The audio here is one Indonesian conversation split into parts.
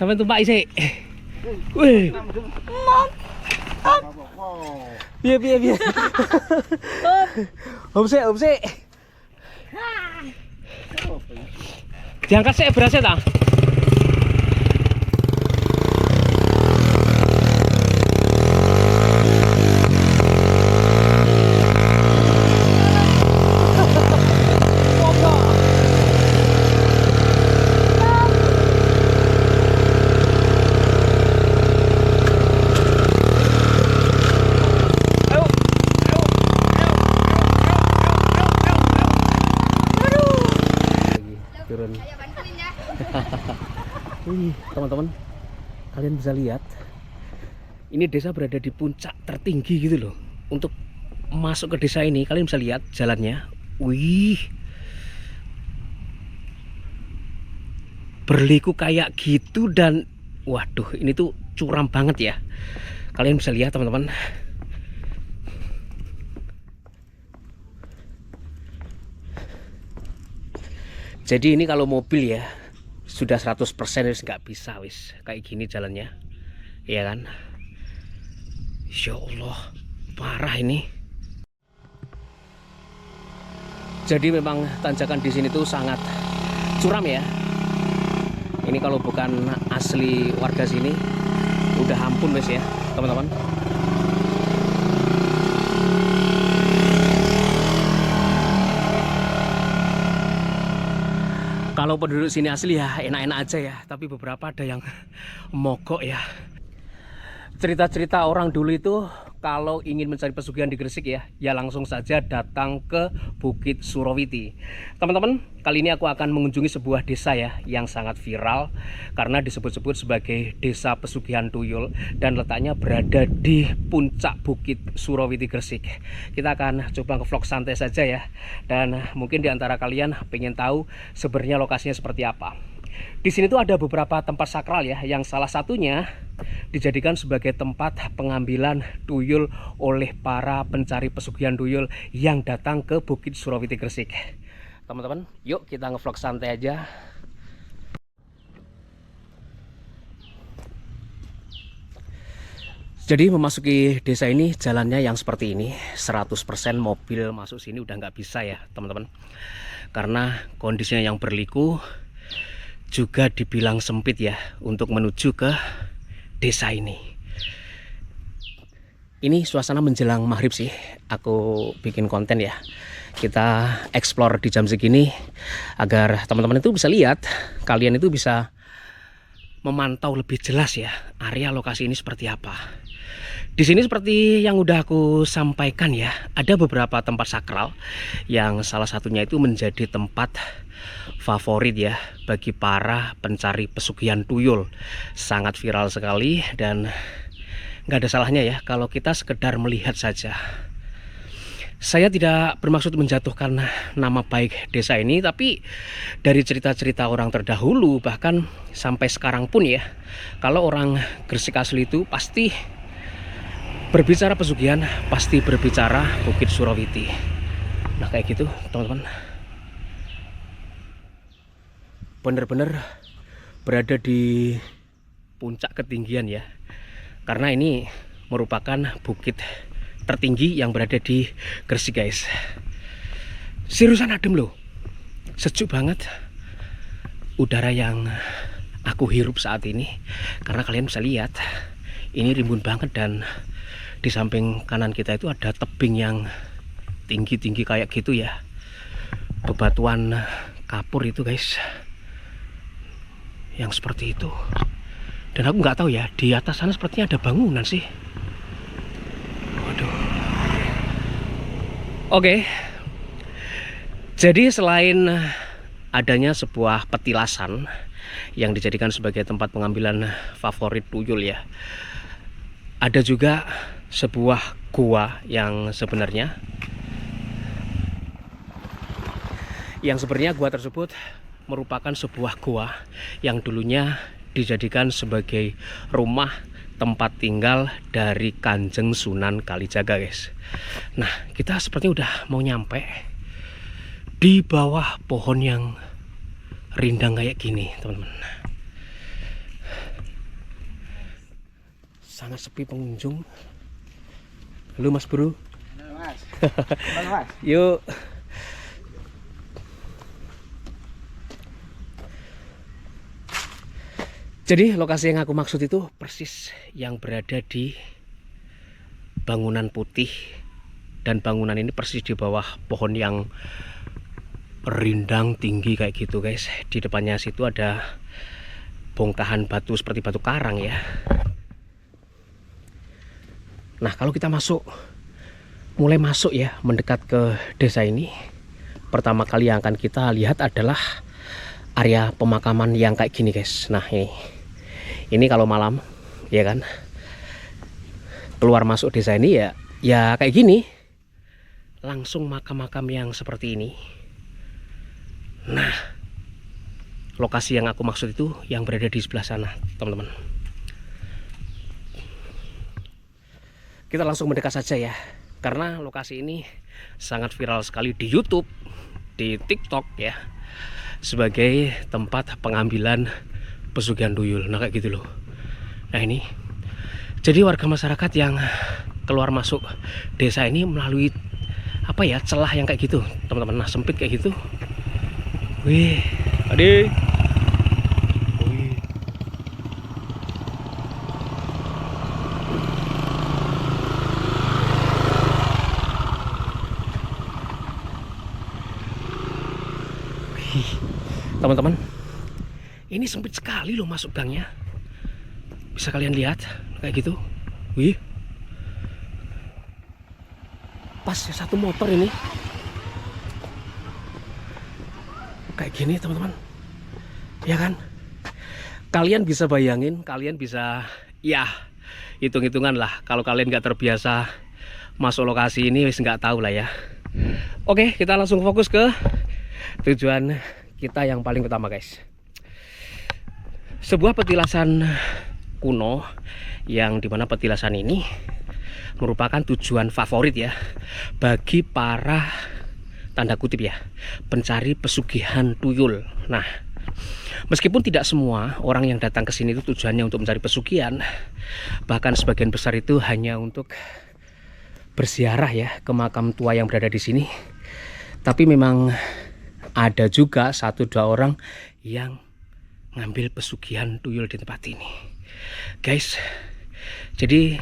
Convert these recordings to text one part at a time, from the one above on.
sampai tumpak isi. Wih. Biar. Om sih. Diangkat sih berasnya tak? Turun. Teman-teman, kalian bisa lihat ini desa berada di puncak tertinggi gitu loh. Untuk masuk ke desa ini kalian bisa lihat jalannya. Wih, berliku kayak gitu dan waduh, ini tuh curam banget ya. Kalian bisa lihat teman-teman. Jadi ini kalau mobil ya sudah 100% wis nggak bisa wis kayak gini jalannya, ya kan? Insya Allah parah ini. Jadi memang tanjakan di sini tuh sangat curam ya. Ini kalau bukan asli warga sini udah ampun wis ya teman-teman. Kalau penduduk sini asli ya enak-enak aja ya, tapi beberapa ada yang mogok ya. Cerita-cerita orang dulu itu kalau ingin mencari pesugihan di Gresik ya langsung saja datang ke Bukit Surawiti. Teman-teman, kali ini aku akan mengunjungi sebuah desa ya yang sangat viral karena disebut-sebut sebagai desa pesugihan tuyul dan letaknya berada di puncak Bukit Surawiti Gresik. Kita akan coba nge-vlog santai saja ya, dan mungkin di antara kalian pengen tahu sebenarnya lokasinya seperti apa. Di sini tuh ada beberapa tempat sakral ya, yang salah satunya dijadikan sebagai tempat pengambilan tuyul oleh para pencari pesugihan tuyul yang datang ke Bukit Surawiti Gresik. Teman-teman, yuk kita ngevlog santai aja. Jadi memasuki desa ini jalannya yang seperti ini, 100% mobil masuk sini udah nggak bisa ya teman-teman, karena kondisinya yang berliku, juga dibilang sempit ya untuk menuju ke desa ini. Ini suasana menjelang maghrib sih, aku bikin konten ya. Kita explore di jam segini agar teman-teman itu bisa lihat, kalian itu bisa memantau lebih jelas ya area lokasi ini seperti apa. Di sini seperti yang udah aku sampaikan ya, ada beberapa tempat sakral yang salah satunya itu menjadi tempat favorit ya bagi para pencari pesugihan tuyul. Sangat viral sekali dan nggak ada salahnya ya kalau kita sekedar melihat saja. Saya tidak bermaksud menjatuhkan nama baik desa ini, tapi dari cerita-cerita orang terdahulu bahkan sampai sekarang pun ya, kalau orang Gresik asli itu pasti berbicara pesugihan, pasti berbicara Bukit Surawiti. Nah kayak gitu teman-teman, bener-bener berada di puncak ketinggian ya, karena ini merupakan bukit tertinggi yang berada di Gresik guys. Seriusan adem loh, sejuk banget udara yang aku hirup saat ini, karena kalian bisa lihat ini rimbun banget dan di samping kanan kita itu ada tebing yang tinggi-tinggi kayak gitu ya, bebatuan kapur itu guys, yang seperti itu. Dan aku nggak tahu ya, di atas sana sepertinya ada bangunan sih. Waduh. Oke. Jadi selain adanya sebuah petilasan yang dijadikan sebagai tempat pengambilan favorit tuyul ya, ada juga sebuah gua yang sebenarnya gua tersebut merupakan sebuah gua yang dulunya dijadikan sebagai rumah tempat tinggal dari Kanjeng Sunan Kalijaga guys. Nah kita sepertinya udah mau nyampe di bawah pohon yang rindang kayak gini teman-teman. sangat sepi pengunjung. Halo Mas Bro. Halo Mas. Halo Mas. Yuk. Jadi lokasi yang aku maksud itu persis yang berada di bangunan putih, dan bangunan ini persis di bawah pohon yang rindang tinggi kayak gitu guys. Di depannya situ ada bongkahan batu seperti batu karang ya. Nah kalau kita mulai masuk ya, mendekat ke desa ini, pertama kali yang akan kita lihat adalah area pemakaman yang kayak gini guys. Nah ini kalau malam ya kan, keluar masuk desa ini ya kayak gini, langsung makam-makam yang seperti ini. Nah lokasi yang aku maksud itu yang berada di sebelah sana teman-teman. Kita langsung mendekat saja ya, karena lokasi ini sangat viral sekali di YouTube, di TikTok ya, sebagai tempat pengambilan pesugihan tuyul. Nah kayak gitu loh. Nah ini jadi warga masyarakat yang keluar masuk desa ini melalui apa ya, celah yang kayak gitu teman-teman. Nah sempit kayak gitu. Wih adik. Teman-teman, ini sempit sekali loh masuk gangnya. Bisa kalian lihat kayak gitu. Wih, pas ya satu motor ini kayak gini teman-teman, ya kan? Kalian bisa bayangin, kalian bisa ya hitung-hitungan lah. Kalau kalian nggak terbiasa masuk lokasi ini, wis nggak tahu lah ya. Oke, kita langsung fokus ke tujuan kita yang paling utama guys. Sebuah petilasan kuno, yang dimana petilasan ini merupakan tujuan favorit ya bagi para, tanda kutip ya, pencari pesugihan tuyul. Nah meskipun tidak semua orang yang datang ke sini itu tujuannya untuk mencari pesugihan, bahkan sebagian besar itu hanya untuk berziarah ya ke makam tua yang berada di sini. Tapi memang ada juga 1-2 orang yang ngambil pesugihan tuyul di tempat ini guys. Jadi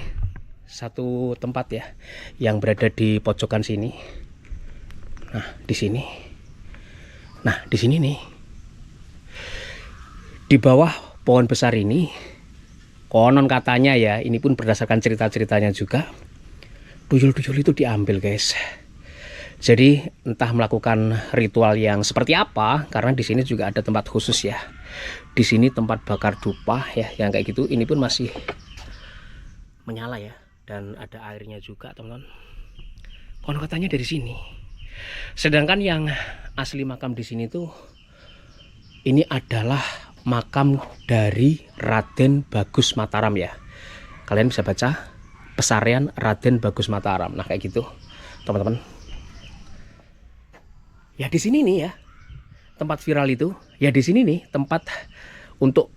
satu tempat ya yang berada di pojokan sini. Nah di sini, nah di sini nih, di bawah pohon besar ini, konon katanya ya, ini pun berdasarkan cerita-ceritanya juga, tuyul-tuyul itu diambil guys. Jadi entah melakukan ritual yang seperti apa, karena di sini juga ada tempat khusus ya. Di sini tempat bakar dupa ya, yang kayak gitu. Ini pun masih menyala ya, dan ada airnya juga teman-teman. Konon katanya dari sini. Sedangkan yang asli makam di sini tuh, ini adalah makam dari Raden Bagus Mataram ya. Kalian bisa baca Pesarian Raden Bagus Mataram. Nah kayak gitu teman-teman. Ya di sini nih ya tempat viral itu, ya di sini nih tempat untuk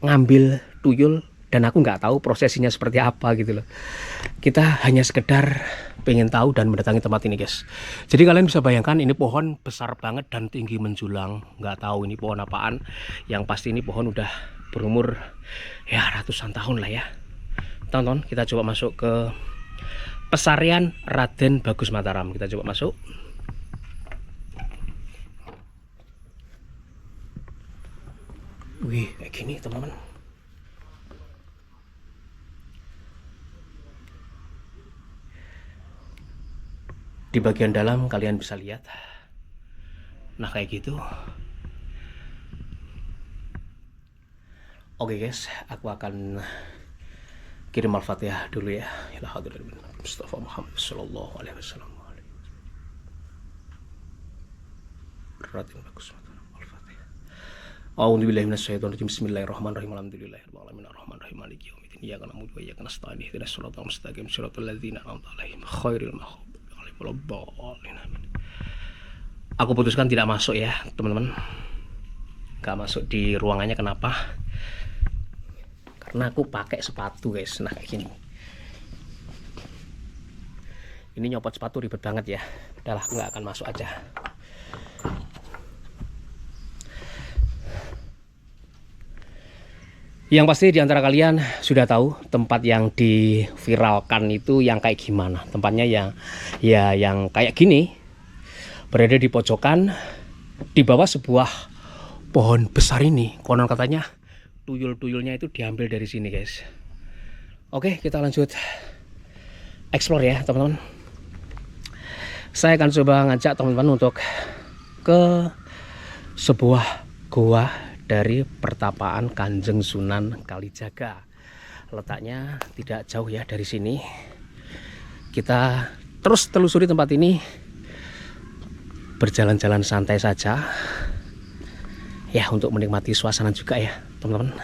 ngambil tuyul, dan aku nggak tahu prosesinya seperti apa gitu loh. Kita hanya sekedar pengen tahu dan mendatangi tempat ini guys. Jadi kalian bisa bayangkan, ini pohon besar banget dan tinggi menjulang. Nggak tahu ini pohon apaan, yang pasti ini pohon udah berumur ya ratusan tahun lah ya. Tonton, kita coba masuk ke Pesarian Raden Bagus Mataram. Kita coba masuk. Wih, kayak gini teman-teman. Di bagian dalam kalian bisa lihat. Nah kayak gitu. Oke guys, aku akan kirim al-fatihah dulu ya. Mustafa Muhammad sallallahu alaihi wasallam. Raden Bagus Mataram. A'udzubillahi minasyaitonirrajim. Bismillahirrahmanirrahim. Alhamdulillahirabbil alamin arrahmanirrahim maliki yaumiddin. Iyyaka na'budu wa iyyaka nasta'in. Ihdinas siratal mustaqim. Shiratal ladzina an'amta 'alaihim ghairil maghdubi 'alaihim waladdallin. Aku putuskan tidak masuk ya, teman-teman. Gak masuk di ruangannya, kenapa? karena aku pakai sepatu guys. Nah kayak gini. Ini nyopot sepatu ribet banget ya. Udahlah, aku nggak akan masuk aja. Yang pasti di antara kalian sudah tahu tempat yang diviralkan itu yang kayak gimana. Tempatnya yang kayak gini. Berada di pojokan di bawah sebuah pohon besar ini. Konon katanya tuyul-tuyulnya itu diambil dari sini, guys. Oke, kita lanjut explore ya, teman-teman. Saya akan coba ngajak teman-teman untuk ke sebuah gua dari pertapaan Kanjeng Sunan Kalijaga. Letaknya tidak jauh ya dari sini. Kita terus telusuri tempat ini, berjalan-jalan santai saja ya, untuk menikmati suasana juga ya teman-teman.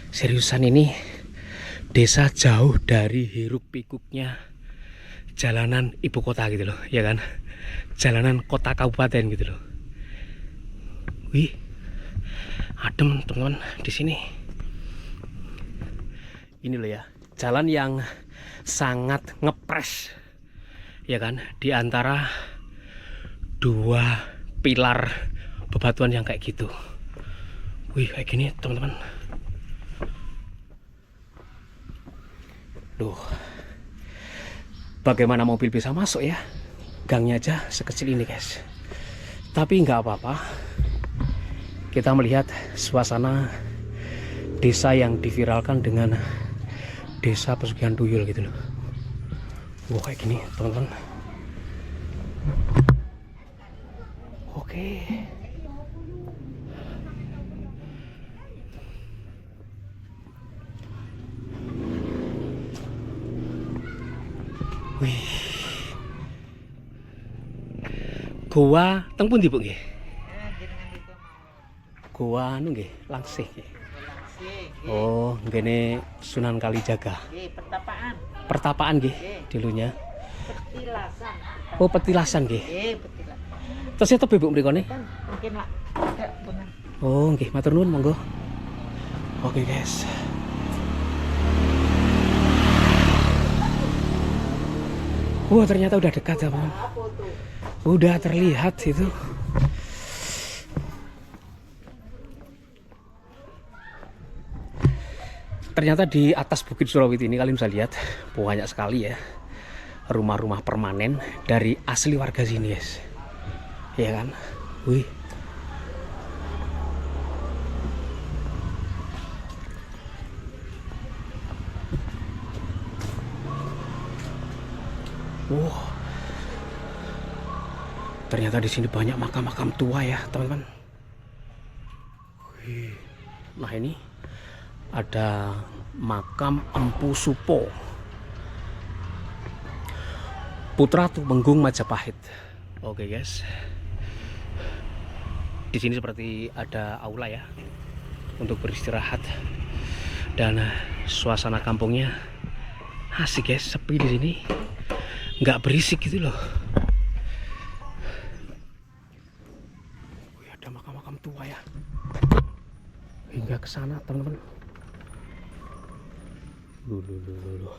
Seriusan, ini desa jauh dari hiruk pikuknya jalanan ibu kota gitu loh, ya kan, jalanan kota kabupaten gitu loh. Wih, adem teman-teman di sini. Ini loh ya, jalan yang sangat ngepres, ya kan, di antara dua pilar bebatuan yang kayak gitu. Wih, kayak gini teman-teman. Duh, bagaimana mobil bisa masuk ya? Gangnya aja sekecil ini guys. Tapi nggak apa-apa. Kita melihat suasana desa yang diviralkan dengan desa pesugihan tuyul gitu loh. Wah, kayak gini teman-teman. Oke. Wih. Goa teng pundi Bu nggih? Goa anu nggih, Langsih nggih. Oh, ngene Sunan Kalijaga. Nggih, pertapaan. Pertapaan nggih dulunya. Petilasan. Oh, petilasan nggih. Nggih, petilasan. Terus ya tebe Bu mrikone? Mungkin Pak. Enggak benar. Oh, nggih, matur nuwun monggo. Oke, guys. Wah, ternyata udah dekat ya, Bang. Udah terlihat itu. Ternyata di atas Bukit Surawiti ini kalian bisa lihat banyak sekali ya rumah-rumah permanen dari asli warga sini, guys. Ya kan? Wih. Wow. Ternyata di sini banyak makam-makam tua ya, teman-teman. Nah, ini ada makam Empu Supo, putra Tumenggung Majapahit. Oke, guys. Di sini seperti ada aula ya untuk beristirahat, dan suasana kampungnya asik, guys. Sepi di sini, nggak berisik gitu loh. Wih, ada makam-makam tua ya hingga ke sana, teman-teman. Loh.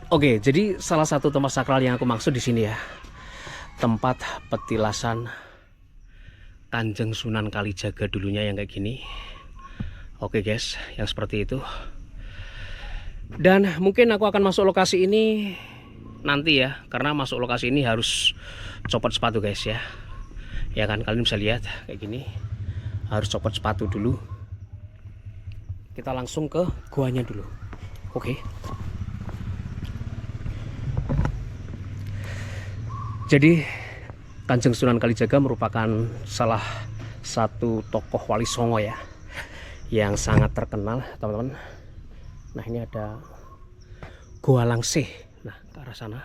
Oke, jadi salah satu tempat sakral yang aku maksud di sini ya, tempat petilasan Kanjeng Sunan Kalijaga dulunya yang kayak gini. Oke guys, yang seperti itu. Dan mungkin aku akan masuk lokasi ini nanti ya, karena masuk lokasi ini harus copot sepatu guys ya. Ya kan, kalian bisa lihat kayak gini, harus copot sepatu dulu. Kita langsung ke guanya dulu. Oke. Jadi Kanjeng Sunan Kalijaga merupakan salah satu tokoh Wali Songo ya, yang sangat terkenal, teman-teman. Nah, ini ada Goa Langsih. Nah, ke arah sana.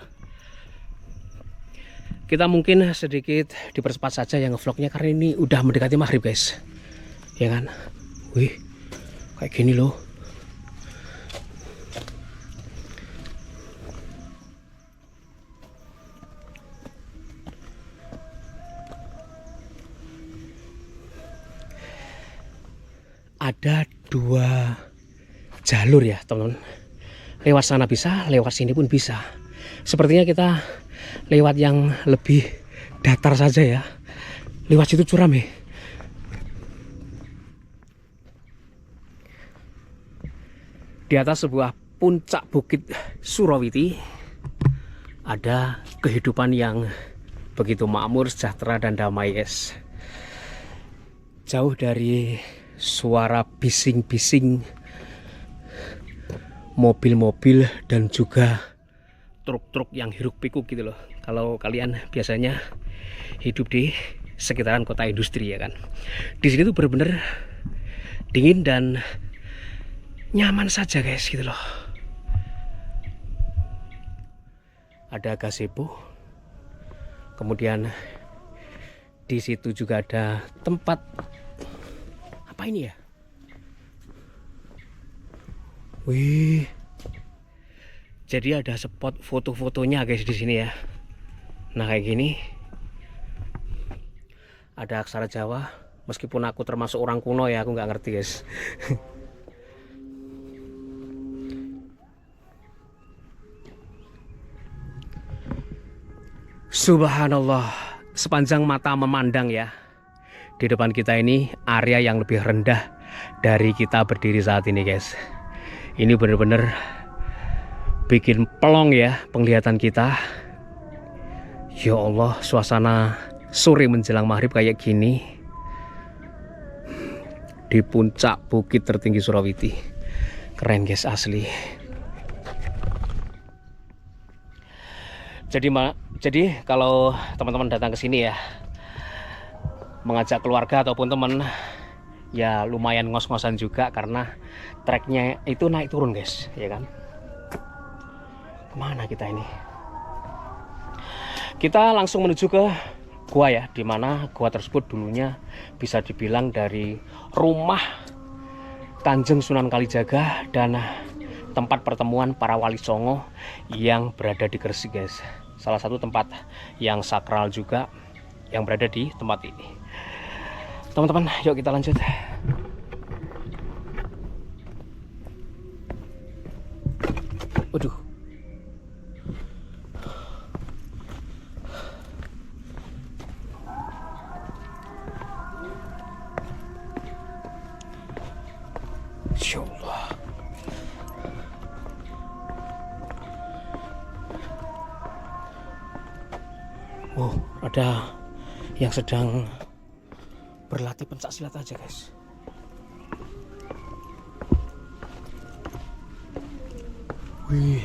Kita mungkin sedikit dipercepat saja yang vlognya karena ini udah mendekati maghrib guys, ya kan. Wih, kayak gini loh. ada dua jalur ya teman-teman. Lewat sana bisa, lewat sini pun bisa. Sepertinya kita lewat yang lebih datar saja ya. Lewat situ curam ya. Di atas sebuah puncak bukit Surawiti ada kehidupan yang begitu makmur, sejahtera dan damai, guys. Jauh dari suara bising-bising mobil-mobil dan juga truk-truk yang hiruk pikuk gitu loh. Kalau kalian biasanya hidup di sekitaran kota industri ya kan, di sini tuh bener-bener dingin dan nyaman saja guys gitu loh. Ada gazebo, kemudian di situ juga ada tempat apa ini ya? Wih, jadi ada spot foto-fotonya guys di sini ya. Nah kayak gini, ada aksara Jawa. Meskipun aku termasuk orang kuno ya, aku nggak ngerti guys. Subhanallah, sepanjang mata memandang ya. Di depan kita ini area yang lebih rendah dari kita berdiri saat ini guys. Ini bener-bener bikin pelong ya penglihatan kita. Ya Allah, suasana sore menjelang maghrib kayak gini di puncak bukit tertinggi Surawiti. Keren guys, asli. Jadi kalau teman-teman datang ke sini ya, mengajak keluarga ataupun teman, ya lumayan ngos-ngosan juga karena treknya itu naik turun guys, ya kan? Kemana kita ini? Kita langsung menuju ke gua ya, dimana gua tersebut dulunya bisa dibilang dari rumah Kanjeng Sunan Kalijaga dan tempat pertemuan para wali songo yang berada di Gresik guys. Salah satu tempat yang sakral juga yang berada di tempat ini. Teman-teman, yuk kita lanjut. Waduh. Insya Allah. Oh, ada yang sedang berlatih pencak silat aja guys. Wih,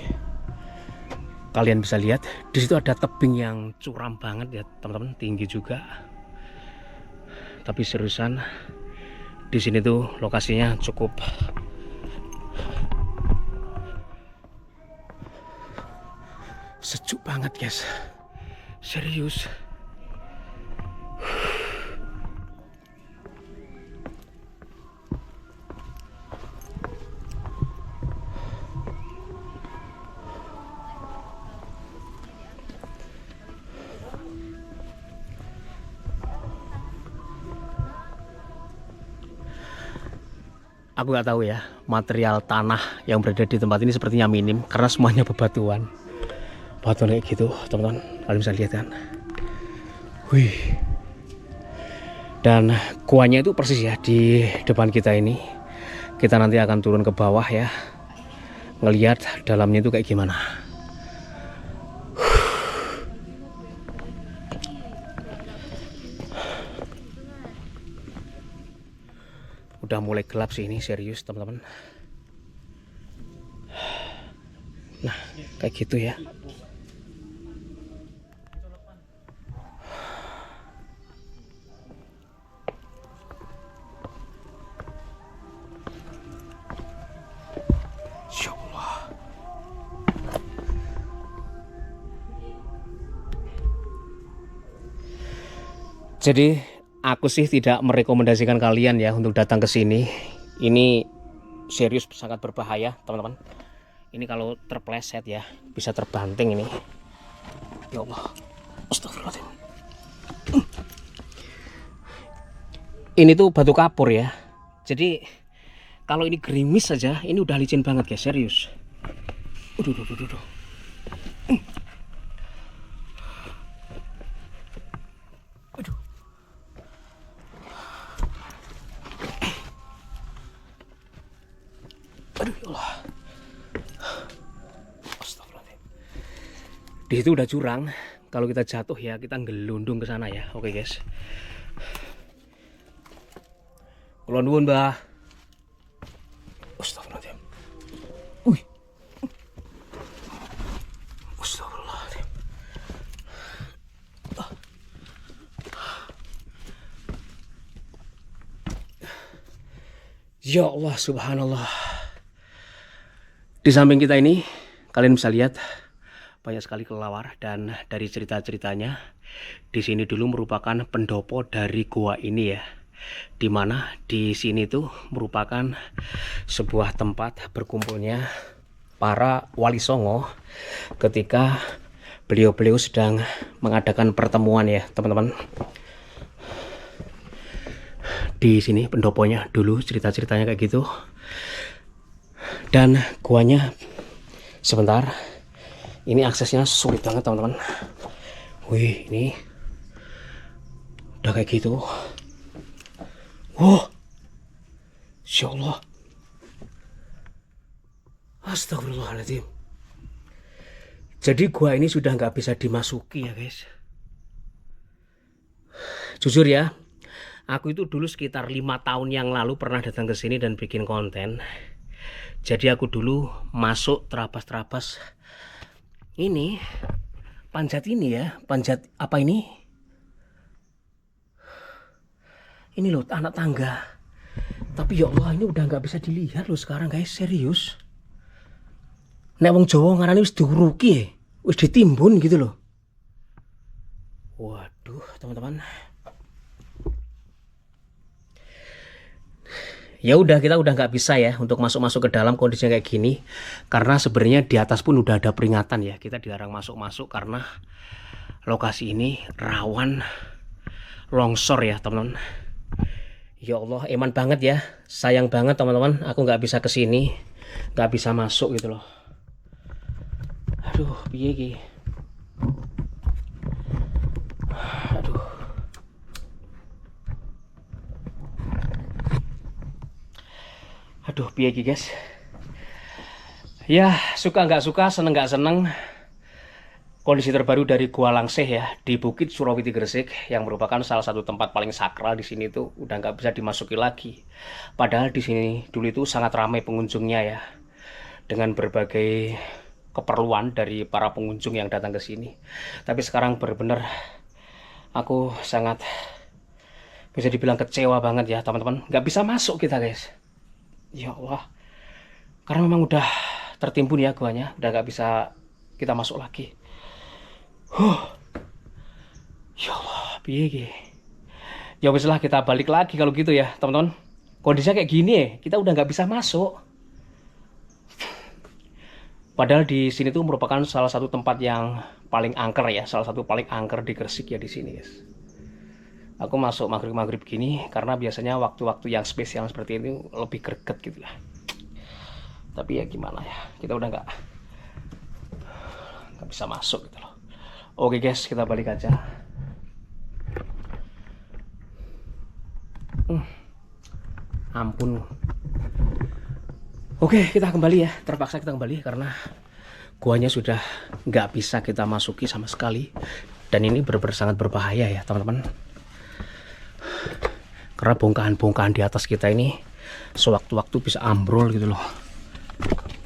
kalian bisa lihat di situ ada tebing yang curam banget ya teman-teman, tinggi juga. Tapi seriusan di sini tuh lokasinya cukup sejuk banget guys. Serius. Aku nggak tahu ya, material tanah yang berada di tempat ini sepertinya minim karena semuanya bebatuan. Batuan kayak gitu, teman-teman. Kalian bisa lihat kan. Wih. Dan guanya itu persis ya di depan kita ini. Kita nanti akan turun ke bawah ya, ngelihat dalamnya itu kayak gimana. Udah mulai gelap sih ini, serius teman-teman. Nah kayak gitu ya. Insya Allah. Jadi aku sih tidak merekomendasikan kalian ya untuk datang ke sini. Ini serius sangat berbahaya, teman-teman. Ini kalau terpleset ya bisa terbanting ini. Ya Allah. Astagfirullahaladzim. Ini tuh batu kapur ya. Jadi Kalau ini gerimis saja, ini udah licin banget guys, serius. Aduh. Aduh. Aduh ya Allah. Astagfirullahaladzim. Di situ udah jurang. Kalau kita jatuh ya kita ngelundung ke sana ya. Oke guys. Kula nuwun, Mbah. Astagfirullahaladzim. Wih. Astagfirullahaladzim. Ya Allah, subhanallah. Di samping kita ini, kalian bisa lihat banyak sekali kelelawar, dan dari cerita-ceritanya di sini dulu merupakan pendopo dari gua ini ya. Dimana di sini tuh merupakan sebuah tempat berkumpulnya para wali songo ketika beliau-beliau sedang mengadakan pertemuan ya teman-teman. Di sini pendoponya dulu cerita-ceritanya kayak gitu. Dan guanya sebentar, ini aksesnya sulit banget teman-teman. Wih, ini udah kayak gitu. Wow, Insya Allah. Astagfirullahaladzim. Jadi gua ini sudah nggak bisa dimasuki ya guys. Jujur ya, aku itu dulu sekitar 5 tahun yang lalu pernah datang ke sini dan bikin konten. Jadi aku dulu masuk terabas-terabas ini, panjat ini ya, panjat apa ini? Ini loh anak tangga. Tapi ya Allah, ini udah nggak bisa dilihat loh sekarang guys, serius. Nek wong Jawa ngarani wis diuruki, wis ditimbun gitu loh. Waduh, teman-teman. Ya udah, kita udah nggak bisa ya untuk masuk-masuk ke dalam kondisinya kayak gini, karena sebenarnya di atas pun udah ada peringatan ya, kita dilarang masuk-masuk karena lokasi ini rawan longsor ya teman-teman. Ya Allah, eman banget ya, sayang banget teman-teman, aku nggak bisa kesini, nggak bisa masuk gitu loh. Aduh, piye iki? Aduh. Aduh, piye iki guys? Ya, suka nggak suka, seneng nggak seneng. Kondisi terbaru dari Gua Langseh ya, di Bukit Surawiti Gresik, yang merupakan salah satu tempat paling sakral di sini tuh udah nggak bisa dimasuki lagi. Padahal di sini dulu itu sangat ramai pengunjungnya ya, dengan berbagai keperluan dari para pengunjung yang datang ke sini. Tapi sekarang benar-benar aku sangat bisa dibilang kecewa banget ya teman-teman, nggak bisa masuk kita guys. Ya Allah, karena memang udah tertimbun ya guanya, udah nggak bisa kita masuk lagi. Ya Allah, piye iki? Ya wis lah, kita balik lagi kalau gitu ya teman-teman. Kondisinya kayak gini ya, kita udah nggak bisa masuk. Padahal di sini tuh merupakan salah satu tempat yang paling angker ya, salah satu paling angker di Gresik ya di sini guys. Aku masuk maghrib-maghrib gini karena biasanya waktu-waktu yang spesial seperti ini lebih greget gitu lah. Tapi ya gimana ya, kita udah nggak bisa masuk gitu loh. Oke guys, kita balik aja. Ampun. Oke, kita kembali ya. Terpaksa kita kembali karena guanya sudah nggak bisa kita masuki sama sekali. Dan ini benar-benar sangat berbahaya ya teman-teman. Karena bongkahan-bongkahan di atas kita ini sewaktu-waktu bisa ambrol gitu loh.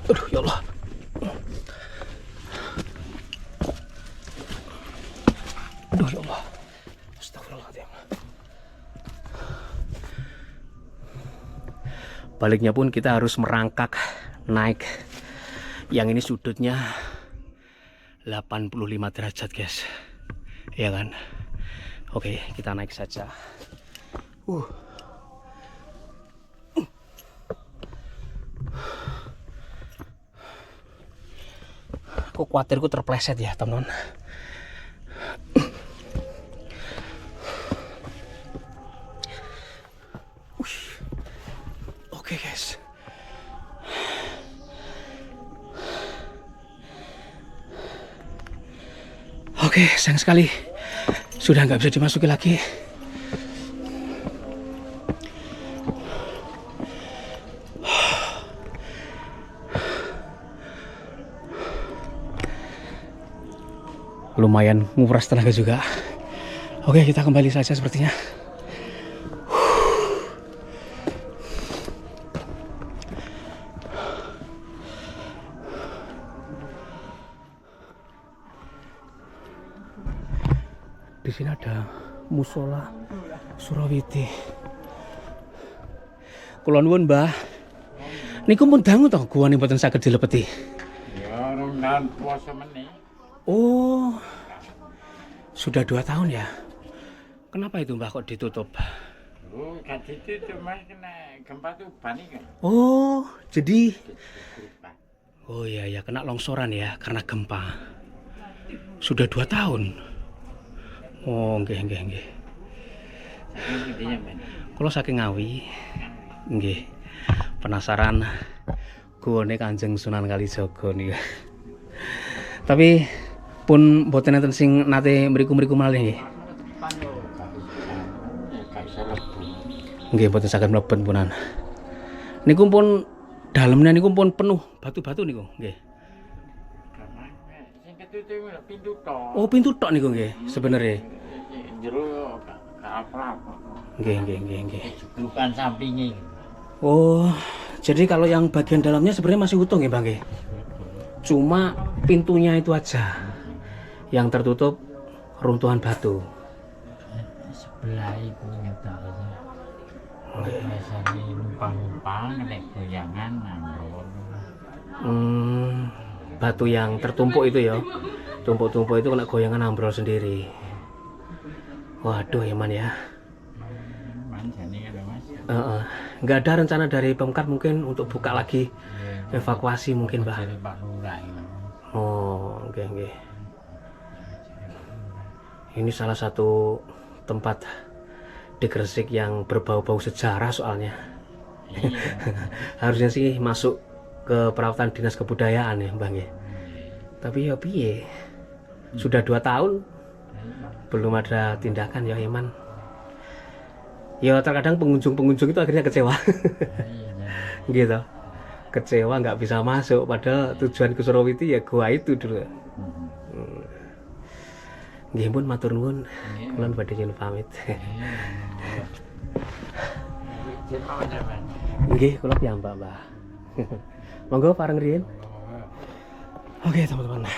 Aduh ya Allah. Aduh ya Allah. Astagfirullahaladzim. Baliknya pun kita harus merangkak naik. Yang ini sudutnya 85 derajat guys. Ya kan? Oke, kita naik saja. Aku khawatir aku terpleset ya teman-teman. Oke guys, Oke, sayang sekali sudah nggak bisa dimasuki lagi. Lumayan nguras tenaga juga. Oke, kita kembali saja sepertinya. Di sini ada musola Surawiti. Kula nuwun, Mbah. Niku pun dangu to gua ning mboten saged dilepeti. Ya, rong puasa meneh. Oh. Sudah 2 tahun ya. Kenapa itu, Mbah, kok ditutup? Oh, gak ditutup Mas, kena gempa tuh bani kan. Oh, jadi oh iya ya, kena longsoran ya karena gempa. Sudah 2 tahun. Oh, nggih. Intinya men. Kula saking Ngawi. Nggih. Penasaran guwane Kanjeng Sunan Kalijaga niku. Tapi pun mboten enten sing nate mriku-mriku malih nggih. Gak bisa lebu. Nggih, mboten saged mlebet punan. Niku pun dalemnya niku pun penuh batu-batu niku, nggih. Sing ketutup pintu tok. Oh, pintu tok niku nggih sebenarnya. Jero gak apa-apa. Nggih. Bukan sampingnya. Oh, jadi kalau yang bagian dalamnya sebenarnya masih utuh ya, Bang nggih. Cuma pintunya itu aja yang tertutup runtuhan batu. Sebelah itu ngetok aja. Biasanya numpang-numpang nek goyangan ambrol. Batu yang tertumpuk itu ya. Tumpuk-tumpuk itu kena goyangan ambrol sendiri. Waduh, Eman ya. Manjane kan Mas. Nggak ada rencana dari Pemkab mungkin untuk buka lagi evakuasi mungkin, Mbah. Dari Pak Lurah ini. Oh, oke. Ini salah satu tempat di Gresik yang berbau-bau sejarah soalnya. Harusnya sih masuk ke perawatan dinas kebudayaan ya, Bang ya. Tapi ya piye? Sudah 2 tahun belum ada tindakan ya, Eman. Ya terkadang pengunjung-pengunjung itu akhirnya kecewa. Gitu. Kecewa nggak bisa masuk padahal tujuan ke Surawiti ya gua itu dulu. Nggih pun matur nuwun. Kula badhe nyuwun pamit. Nggih, kula piyambak, Mbah. Monggo pareng riyin. Oke, teman-teman.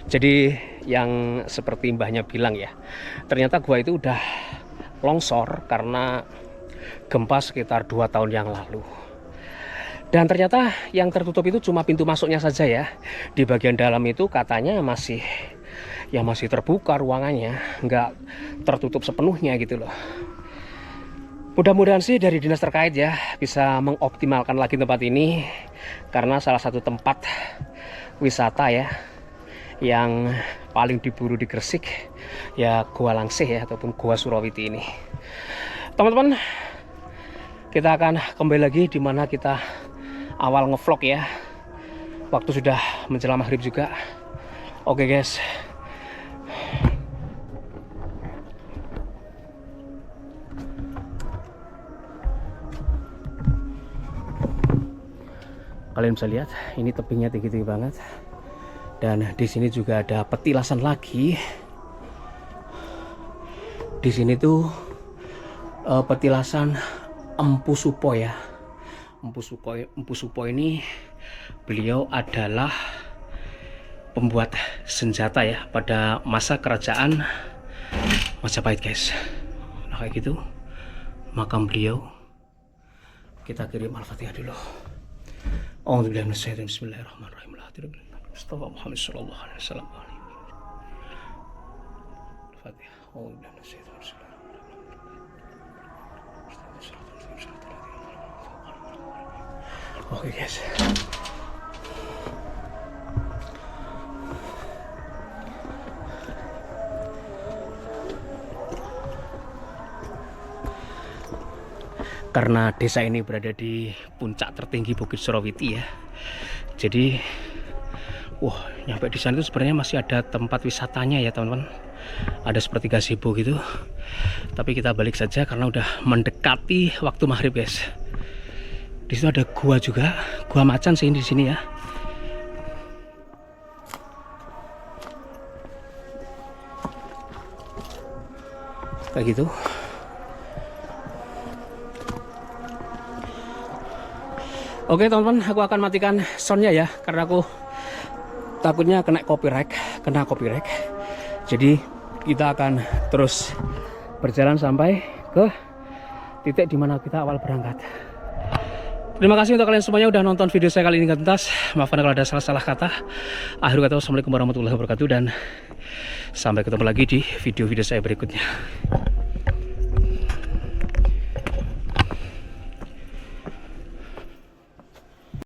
Jadi yang seperti mbahnya bilang ya, ternyata gua itu udah longsor karena gempa sekitar 2 tahun yang lalu. Dan ternyata yang tertutup itu cuma pintu masuknya saja ya. Di bagian dalam itu katanya masih terbuka ruangannya, nggak tertutup sepenuhnya gitu loh. Mudah-mudahan sih dari dinas terkait ya bisa mengoptimalkan lagi tempat ini, karena salah satu tempat wisata ya yang paling diburu di Gresik ya Gua Langsih ya, ataupun Gua Surawiti ini. Teman-teman, kita akan kembali lagi di mana kita awal ngevlog ya. Waktu sudah menjelang maghrib juga. Oke guys. Kalian bisa lihat ini tebingnya tinggi-tinggi banget. Dan di sini juga ada petilasan lagi. Di sini tuh petilasan Empu Supo ya. Empu Supo ini beliau adalah pembuat senjata ya pada masa kerajaan Majapahit guys. Nah kayak gitu makam beliau. Kita kirim Al-Fatihah dulu. Bismillahirrahmanirrahim. Mustafa Muhammad sallallahu alaihi wasallam. Al-Fatihah. Oke guys. Karena desa ini berada di puncak tertinggi Bukit Surawiti ya. Jadi wah, nyampe di sana itu sebenarnya masih ada tempat wisatanya ya teman-teman. Ada seperti gazebo gitu. Tapi kita balik saja karena udah mendekati waktu maghrib guys. Di situ ada gua juga, gua macan sih di sini ya. Kayak gitu. Oke teman-teman, aku akan matikan soundnya ya, karena aku takutnya kena copyright. Jadi kita akan terus berjalan sampai ke titik dimana kita awal berangkat. Terima kasih untuk kalian semuanya udah nonton video saya kali ini nggak tuntas. Maafkan kalau ada salah-salah kata. Akhir kata, wassalamualaikum warahmatullahi wabarakatuh, dan sampai ketemu lagi di video-video saya berikutnya.